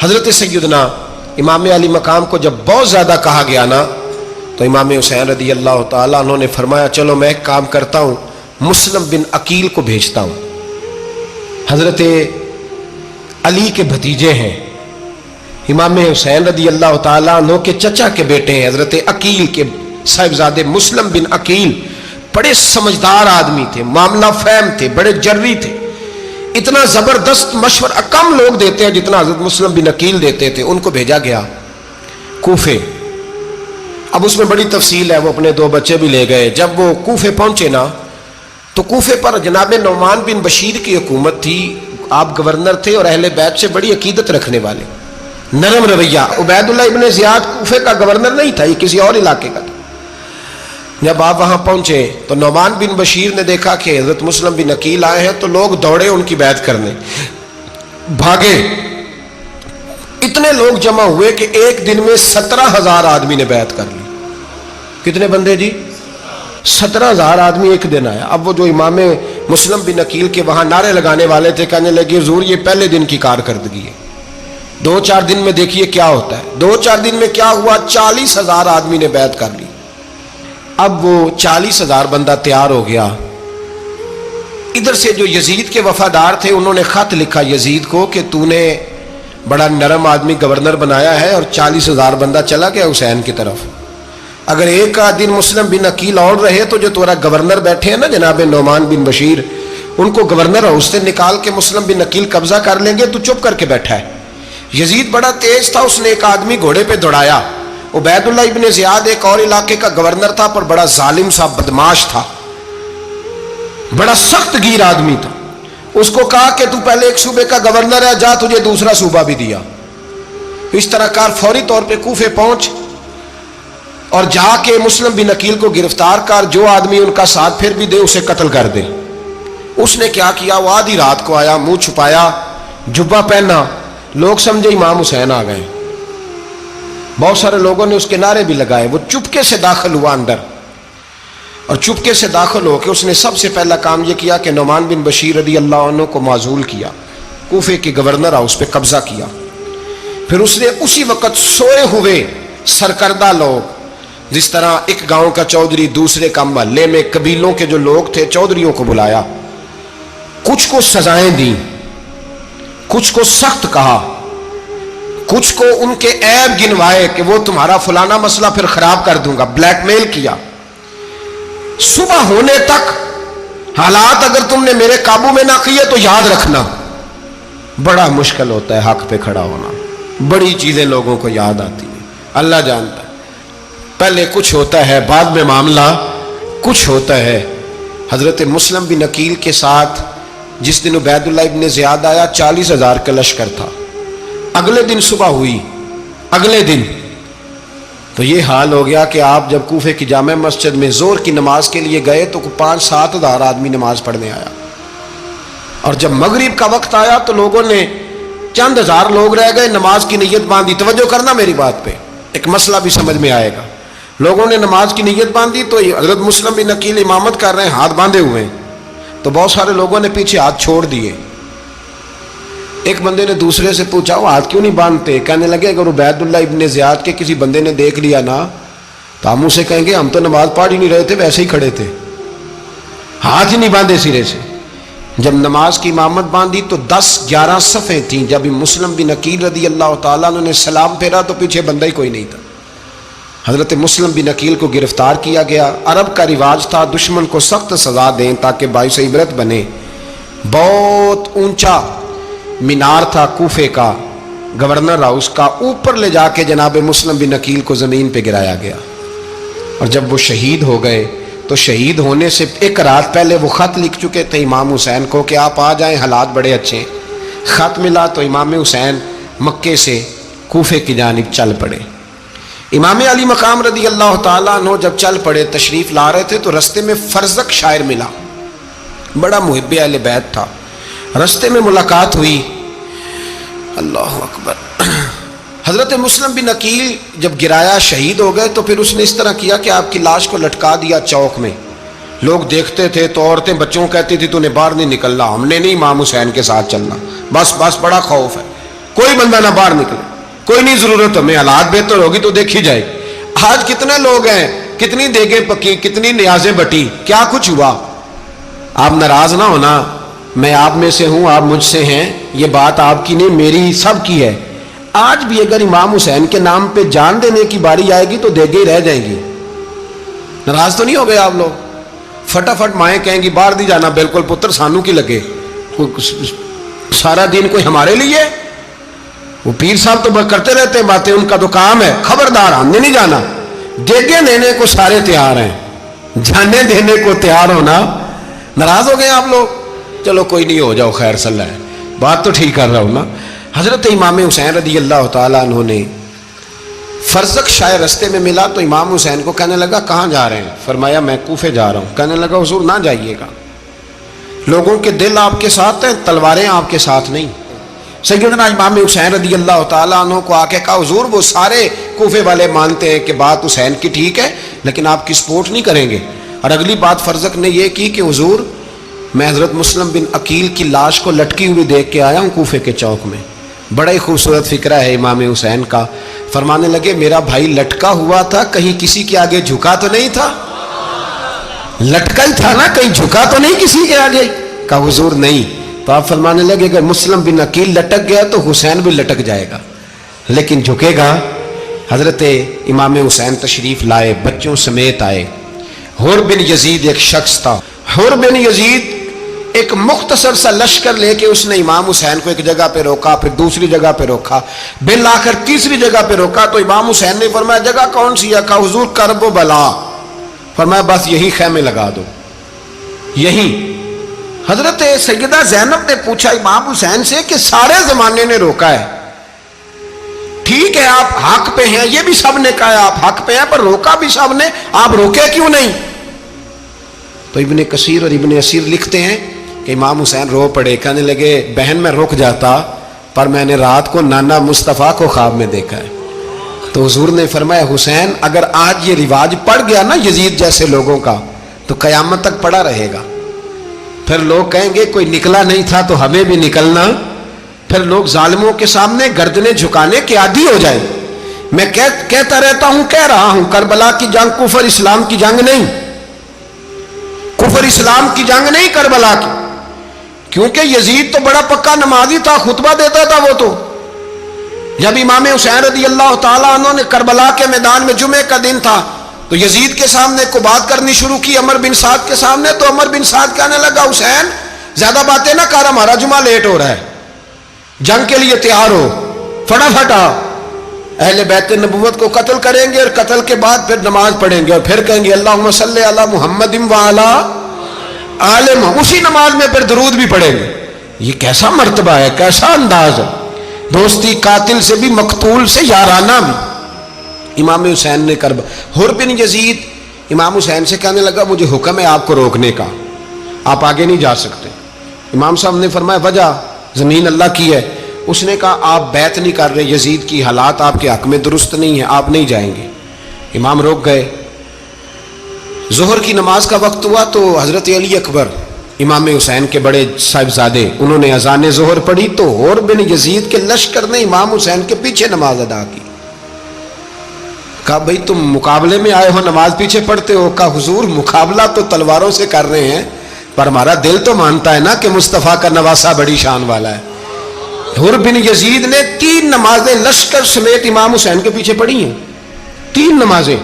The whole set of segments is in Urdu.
حضرت سیدنا امام علی مقام کو جب بہت زیادہ کہا گیا نا تو امام حسین رضی اللہ تعالیٰ عنہ نے فرمایا چلو میں ایک کام کرتا ہوں، مسلم بن عقیل کو بھیجتا ہوں۔ حضرت علی کے بھتیجے ہیں، امام حسین رضی اللہ تعالیٰ عنہ کے چچا کے بیٹے ہیں، حضرت عقیل کے صاحبزادے مسلم بن عقیل بڑے سمجھدار آدمی تھے، معاملہ فہم تھے، بڑے جری تھے، اتنا زبردست مشورہ کم لوگ دیتے ہیں جتنا حضرت مسلم بن عقیل دیتے تھے۔ ان کو بھیجا گیا کوفے۔ اب اس میں بڑی تفصیل ہے، وہ اپنے دو بچے بھی لے گئے۔ جب وہ کوفے پہنچے نا تو کوفے پر جناب نعمان بن بشیر کی حکومت تھی، آپ گورنر تھے اور اہل بیت سے بڑی عقیدت رکھنے والے، نرم رویہ۔ عبید اللہ ابن زیاد کوفے کا گورنر نہیں تھا، یہ کسی اور علاقے کا تھا۔ جب آپ وہاں پہنچے تو نعمان بن بشیر نے دیکھا کہ حضرت مسلم بن عقیل آئے ہیں تو لوگ دوڑے ان کی بیعت کرنے، بھاگے۔ اتنے لوگ جمع ہوئے کہ ایک دن میں 17,000 آدمی نے بیعت کر لی۔ کتنے بندے جی؟ 17,000 آدمی ایک دن آیا۔ اب وہ جو امام مسلم بن عقیل کے وہاں نعرے لگانے والے تھے کہنے لگے حضور یہ پہلے دن کی کارکردگی ہے، 2-4 دن میں دیکھیے کیا ہوتا ہے۔ 2-4 دن میں کیا ہوا؟ 40,000 آدمی نے بیعت کر لی۔ اب وہ 40,000 بندہ تیار ہو گیا۔ ادھر سے جو یزید کے وفادار تھے انہوں نے خط لکھا یزید کو کہ تو نے بڑا نرم آدمی گورنر بنایا ہے اور 40,000 بندہ چلا گیا حسین کی طرف، اگر ایک دن مسلم بن عقیل اور رہے تو جو تمہارا گورنر بیٹھے ہیں نا جناب نعمان بن بشیر، ان کو گورنر ہاؤس سے نکال کے مسلم بن عقیل قبضہ کر لیں گے، تو چپ کر کے بیٹھا ہے۔ یزید بڑا تیز تھا، اس نے ایک آدمی گھوڑے پہ دوڑایا۔ عبید اللہ ابن زیاد ایک اور علاقے کا گورنر تھا پر بڑا ظالم سا بدماش تھا، بڑا سخت گیر آدمی تھا۔ اس کو کہا کہ تو پہلے ایک صوبے کا گورنر ہے، جا تجھے دوسرا صوبہ بھی دیا۔ اس طرح کار فوری طور پہ کوفے پہنچ اور جا کے مسلم بن عقیل کو گرفتار کر، جو آدمی ان کا ساتھ پھر بھی دے اسے قتل کر دے۔ اس نے کیا کیا؟ وہ آدھی رات کو آیا، منہ چھپایا، جبہ پہنا، لوگ سمجھے امام حسین آ گئے۔ بہت سارے لوگوں نے اس کے نعرے بھی لگائے۔ وہ چپکے سے داخل ہوا اندر، اور چپکے سے داخل ہو کے اس نے سب سے پہلا کام یہ کیا کہ نعمان بن بشیر رضی اللہ عنہ کو معزول کیا، کوفے کے گورنر ہاؤس پہ قبضہ کیا۔ پھر اس نے اسی وقت سوئے ہوئے سرکردہ لوگ، جس طرح ایک گاؤں کا چودھری دوسرے کا محلے میں قبیلوں کے جو لوگ تھے چودھریوں کو بلایا، کچھ کو سزائیں دیں، کچھ کو سخت کہا، کچھ کو ان کے عیب گنوائے کہ وہ تمہارا فلانا مسئلہ پھر خراب کر دوں گا، بلیک میل کیا۔ صبح ہونے تک حالات اگر تم نے میرے قابو میں نہ کیے تو یاد رکھنا بڑا مشکل ہوتا ہے حق پہ کھڑا ہونا، بڑی چیزیں لوگوں کو یاد آتی ہیں، اللہ جانتا ہے۔ پہلے کچھ ہوتا ہے، بعد میں معاملہ کچھ ہوتا ہے۔ حضرت مسلم بن عقیل کے ساتھ جس دن عبید اللہ ابن زیاد آیا 40,000 کا لشکر تھا۔ اگلے دن صبح ہوئی، اگلے دن تو یہ حال ہو گیا کہ آپ جب کوفے کی جامع مسجد میں ظہر کی نماز کے لیے گئے تو 5-7 ہزار آدمی نماز پڑھنے آیا، اور جب مغرب کا وقت آیا تو لوگوں نے چند ہزار لوگ رہ گئے، نماز کی نیت باندھی۔ توجہ کرنا میری بات پہ، ایک مسئلہ بھی سمجھ میں آئے گا۔ لوگوں نے نماز کی نیت باندھی تو حضرت مسلم بن عقیل امامت کر رہے ہیں، ہاتھ باندھے ہوئے ہیں، تو بہت سارے لوگوں نے پیچھے ہاتھ چھوڑ دیے۔ ایک بندے نے دوسرے سے پوچھا وہ ہاتھ کیوں نہیں باندھتے؟ کہنے لگے اگر عبید اللہ ابن زیاد کے کسی بندے نے دیکھ لیا نا تو ہم اسے کہیں گے ہم تو نماز پڑھ ہی نہیں رہے تھے، ویسے ہی کھڑے تھے، ہاتھ ہی نہیں باندھے سرے سے۔ جب نماز کی امامت باندھی تو 10-11 صفیں تھیں۔ جب مسلم بن عقیل رضی اللہ تعالیٰ عنہ نے سلام پھیرا تو پیچھے بندہ ہی کوئی نہیں تھا۔ حضرت مسلم بن عقیل کو گرفتار کیا گیا۔ عرب کا رواج تھا دشمن کو سخت سزا دیں تاکہ باعث عبرت بنے۔ بہت اونچا مینار تھا کوفے کا گورنر ہاؤس کا، اوپر لے جا کے جناب مسلم بن عقیل کو زمین پہ گرایا گیا، اور جب وہ شہید ہو گئے تو شہید ہونے سے ایک رات پہلے وہ خط لکھ چکے تھے امام حسین کو کہ آپ آ جائیں، حالات بڑے اچھے ہیں۔ خط ملا تو امام حسین مکے سے کوفے کی جانب چل پڑے۔ امام علی مقام رضی اللہ تعالیٰ عنہ جب چل پڑے، تشریف لا رہے تھے تو رستے میں فرزق شاعر ملا، بڑا محب اہل بیت تھا۔ رستے میں ملاقات ہوئی، اللہ اکبر۔ حضرت مسلم بن عقیل جب گرایا شہید ہو گئے تو پھر اس نے اس طرح کیا کہ آپ کی لاش کو لٹکا دیا چوک میں۔ لوگ دیکھتے تھے تو عورتیں بچوں کہتی تھی تو نے باہر نہیں نکلنا، ہم نے نہیں امام حسین کے ساتھ چلنا، بس بڑا خوف ہے۔ کوئی بندہ نہ باہر نکلے, کوئی نہیں ضرورت ہمیں, حالات بہتر ہوگی تو دیکھی جائے گی. آج کتنے لوگ ہیں, کتنی دیگیں پکی, کتنی نیازیں بٹی, کیا کچھ ہوا. آپ ناراض نہ ہونا, میں آپ میں سے ہوں, آپ مجھ سے ہیں, یہ بات آپ کی نہیں میری سب کی ہے. آج بھی اگر امام حسین کے نام پہ جان دینے کی باری آئے گی تو دیگیں رہ جائیں گی. ناراض تو نہیں ہو گئے آپ لوگ؟ فٹافٹ مائیں کہیں گی باہر دی جانا, بالکل پتر سانو کی لگے, سارا دن کوئی ہمارے لیے. وہ پیر صاحب تو کرتے رہتے ہیں باتیں, ان کا تو کام ہے, خبردار ہم نے نہیں جانا. دیگیں دینے کو سارے تیار ہیں, جانے دینے کو تیار ہونا. ناراض ہو گئے آپ لوگ؟ چلو کوئی نہیں, ہو جاؤ, خیر صلی اللہ ہے, بات تو ٹھیک کر رہا ہوں نا. حضرت امام حسین رضی اللہ تعالیٰ عنہ نے فرزق شاہ رستے میں ملا تو امام حسین کو کہنے لگا کہاں جا رہے ہیں؟ فرمایا میں کوفے جا رہا ہوں. کہنے لگا حضور نہ جائیے گا, لوگوں کے دل آپ کے ساتھ ہیں, تلواریں آپ کے ساتھ نہیں. سیدنا امام حسین رضی اللہ تعالیٰ عنہ کو آ کے کہا حضور وہ سارے کوفے والے مانتے ہیں کہ بات حسین کی ٹھیک ہے لیکن آپ کی سپورٹ نہیں کریں گے. اور اگلی بات فرزق نے یہ کی کہ حضور میں حضرت مسلم بن عقیل کی لاش کو لٹکی ہوئی دیکھ کے آیا ہوں کوفے کے چوک میں. بڑا ہی خوبصورت فکرہ ہے امام حسین کا. فرمانے لگے میرا بھائی لٹکا ہوا تھا, کہیں کسی کے آگے جھکا تو نہیں تھا؟ لٹکا ہی تھا نا, کہیں جھکا تو نہیں کسی کے آگے؟ کہا حضور نہیں. تو آپ فرمانے لگے اگر مسلم بن عقیل لٹک گیا تو حسین بھی لٹک جائے گا, لیکن جھکے گا. حضرت امام حسین تشریف لائے, بچوں سمیت آئے. حر بن یزید ایک شخص تھا. حر بن یزید ایک مختصر سا لشکر لے کے اس نے امام حسین کو ایک جگہ پہ روکا, پھر دوسری جگہ پہ روکا, بالآخر تیسری جگہ پہ روکا. تو امام حسین نے فرمایا جگہ کون سی ہے؟ کہا حضور کرب و بلا. فرمایا بس یہی خیمے لگا دو, یہی. حضرت سیدہ زینب نے پوچھا امام حسین سے کہ سارے زمانے نے روکا ہے, ٹھیک ہے آپ حق پہ ہیں, یہ بھی سب نے کہا آپ حق پہ ہیں, پر روکا بھی سب نے, آپ روکے کیوں نہیں؟ تو ابن کثیر اور ابن اسیر لکھتے ہیں کہ امام حسین رو پڑے, کہنے لگے بہن میں رک جاتا پر میں نے رات کو نانا مصطفیٰ کو خواب میں دیکھا ہے. تو حضور نے فرمایا حسین اگر آج یہ رواج پڑ گیا نا یزید جیسے لوگوں کا تو قیامت تک پڑا رہے گا. پھر لوگ کہیں گے کوئی نکلا نہیں تھا تو ہمیں بھی نکلنا. پھر لوگ ظالموں کے سامنے گردنیں جھکانے کے عادی ہو جائیں. میں کہتا رہتا ہوں, کہہ رہا ہوں, کربلا کی جنگ کفر اسلام کی جنگ نہیں, کفر اسلام کی جنگ نہیں کربلا کی. کیونکہ یزید تو بڑا پکا نمازی تھا, خطبہ دیتا تھا. وہ تو جب امام حسین رضی اللہ تعالیٰ عنہ نے کربلا کے میدان میں جمعے کا دن تھا تو یزید کے سامنے کو بات کرنی شروع کی, عمر بن سعد کے سامنے. تو عمر بن سعد کہنے لگا حسین زیادہ باتیں نہ کر, ہمارا جمعہ لیٹ ہو رہا ہے, جنگ کے لیے تیار ہو, فٹافٹ آ. اہل بیت نبوت کو قتل کریں گے اور قتل کے بعد پھر نماز پڑھیں گے اور پھر کہیں گے اللہم صلی علی محمد وعلی آل محمد, اسی نماز میں پھر درود بھی پڑھیں گے. یہ کیسا مرتبہ ہے, کیسا انداز ہے, دوستی قاتل سے بھی مقتول سے یارانہ بھی. امام حسین نے حر بن یزید امام حسین سے کہنے لگا مجھے حکم ہے آپ کو روکنے کا, آپ آگے نہیں جا سکتے. امام صاحب نے فرمایا وجہ زمین اللہ کی ہے. اس نے کہا آپ بیعت نہیں کر رہے, یزید کی حالات آپ کے حق میں درست نہیں ہیں, آپ نہیں جائیں گے. امام روک گئے. ظہر کی نماز کا وقت ہوا تو حضرت علی اکبر امام حسین کے بڑے صاحبزادے انہوں نے اذان ظہر پڑھی تو حر بن یزید کے لشکر نے امام حسین کے پیچھے نماز ادا کی. کہا بھئی تم مقابلے میں آئے ہو, نماز پیچھے پڑھتے ہو؟ کہا حضور مقابلہ تو تلواروں سے کر رہے ہیں پر ہمارا دل تو مانتا ہے نا کہ مصطفیٰ کا نواسہ بڑی شان والا ہے. حر بن یزید نے 3 نمازیں لشکر سمیت امام حسین کے پیچھے پڑھی ہیں, 3 نمازیں,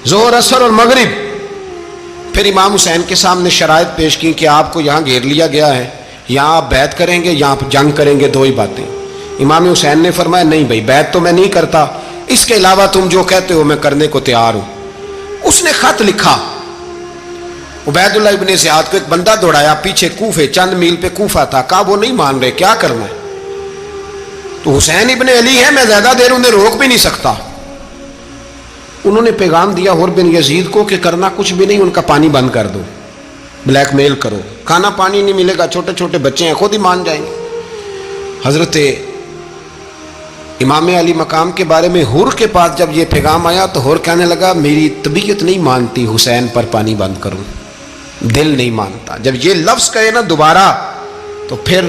ظہر اثر اور مغرب. پھر امام حسین کے سامنے شرائط پیش کی کہ آپ کو یہاں گھیر لیا گیا ہے, یہاں آپ بیعت کریں گے, یہاں جنگ کریں گے, 2 ہی باتیں. امام حسین نے فرمایا نہیں بھائی بیعت تو میں نہیں کرتا, اس کے علاوہ تم جو کہتے ہو میں کرنے کو تیار ہوں. اس نے خط لکھا, عبید اللہ ابن زیاد کو ایک بندہ دوڑایا پیچھے کوفے, چند میل پہ کوفہ تھا. کہا وہ نہیں مان رہے, کیا کرنا ہے؟ تو حسین ابن علی ہے, میں زیادہ دیر انہیں روک بھی نہیں سکتا. انہوں نے پیغام دیا حر بن یزید کو کہ کرنا کچھ بھی نہیں, ان کا پانی بند کر دو, بلیک میل کرو, کھانا پانی نہیں ملے گا, چھوٹے چھوٹے بچے ہیں, خود ہی مان جائیں گے. حضرت امام علی مقام کے بارے میں حر کے پاس جب یہ پیغام آیا تو حر کہنے لگا میری طبیعت نہیں مانتی حسین پر پانی بند کروں, دل نہیں مانتا. جب یہ لفظ کہے نا دوبارہ تو پھر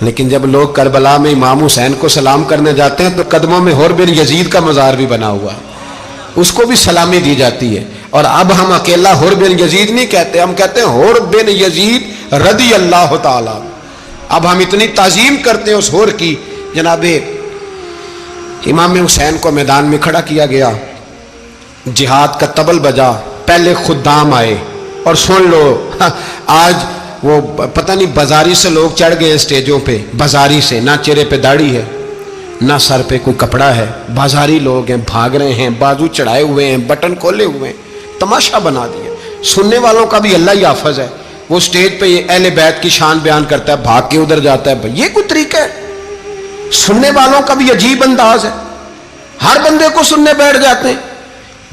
لیکن جب لوگ کربلا میں امام حسین کو سلام کرنے جاتے ہیں تو قدموں میں حور بن یزید کا مزار بھی بنا ہوا ہے، اس کو بھی سلامی دی جاتی ہے۔ اور اب ہم اکیلا حور بن یزید نہیں کہتے، ہم کہتے ہیں حور بن یزید رضی اللہ تعالی۔ اب ہم اتنی تعظیم کرتے ہیں اس حور کی۔ جناب امام حسین کو میدان میں کھڑا کیا گیا، جہاد کا طبل بجا، پہلے خدام آئے، اور سن لو آج وہ پتہ نہیں بازاری سے لوگ چڑھ گئے اسٹیجوں پہ، بازاری سے، نہ چہرے پہ داڑھی ہے نہ سر پہ کوئی کپڑا ہے، بازاری لوگ ہیں، بھاگ رہے ہیں، بازو چڑھائے ہوئے ہیں، بٹن کھولے ہوئے ہیں، تماشا بنا دیا۔ سننے والوں کا بھی اللہ ہی حافظ ہے، وہ اسٹیج پہ یہ اہل بیت کی شان بیان کرتا ہے، بھاگ کے ادھر جاتا ہے، یہ کوئی طریقہ ہے؟ سننے والوں کا بھی عجیب انداز ہے، ہر بندے کو سننے بیٹھ جاتے ہیں۔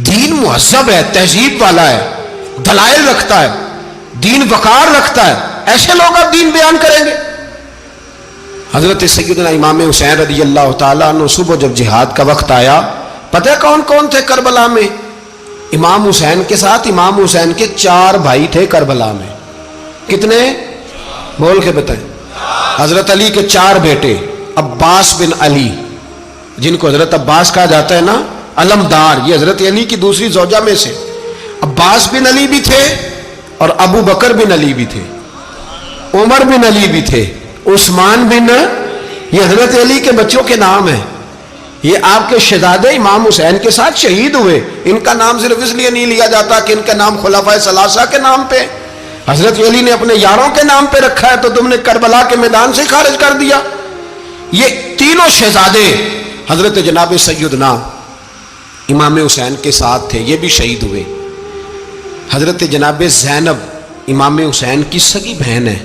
دین مہذب ہے، تہذیب والا ہے، دلائل رکھتا ہے، دین وقار رکھتا ہے، ایسے لوگ اب دین بیان کریں گے؟ حضرت سیدنا امام حسین رضی اللہ تعالیٰ عنہ صبح جب جہاد کا وقت آیا، پتہ ہے کون کون تھے کربلا میں؟ امام حسین کے ساتھ امام حسین کے 4 بھائی تھے کربلا میں۔ کتنے؟ بول کے بتائیں۔ حضرت علی کے 4 بیٹے، عباس بن علی، جن کو حضرت عباس کہا جاتا ہے نا، علمدار، یہ حضرت علی کی دوسری زوجہ میں سے۔ عباس بن علی بھی تھے اور ابو بکر بن علی بھی تھے، عمر بن علی بھی تھے، عثمان بن، یہ حضرت علی کے بچوں کے نام ہیں۔ یہ آپ کے شہزادے امام حسین کے ساتھ شہید ہوئے، ان کا نام صرف اس لیے نہیں لیا جاتا کہ ان کا نام خلفائے ثلاثہ کے نام پہ، حضرت علی نے اپنے یاروں کے نام پہ رکھا ہے، تو تم نے کربلا کے میدان سے خارج کر دیا۔ یہ تینوں شہزادے حضرت جناب سیدنا امام حسین کے ساتھ تھے، یہ بھی شہید ہوئے۔ حضرت جناب زینب امام حسین کی سگی بہن ہے،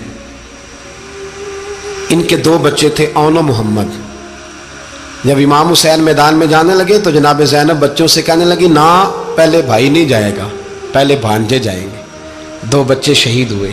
ان کے 2 بچے تھے، اون و محمد۔ جب امام حسین میدان میں جانے لگے تو جناب زینب بچوں سے کہنے لگی، نہ، پہلے بھائی نہیں جائے گا، پہلے بھانجے جائیں گے۔ 2 بچے شہید ہوئے۔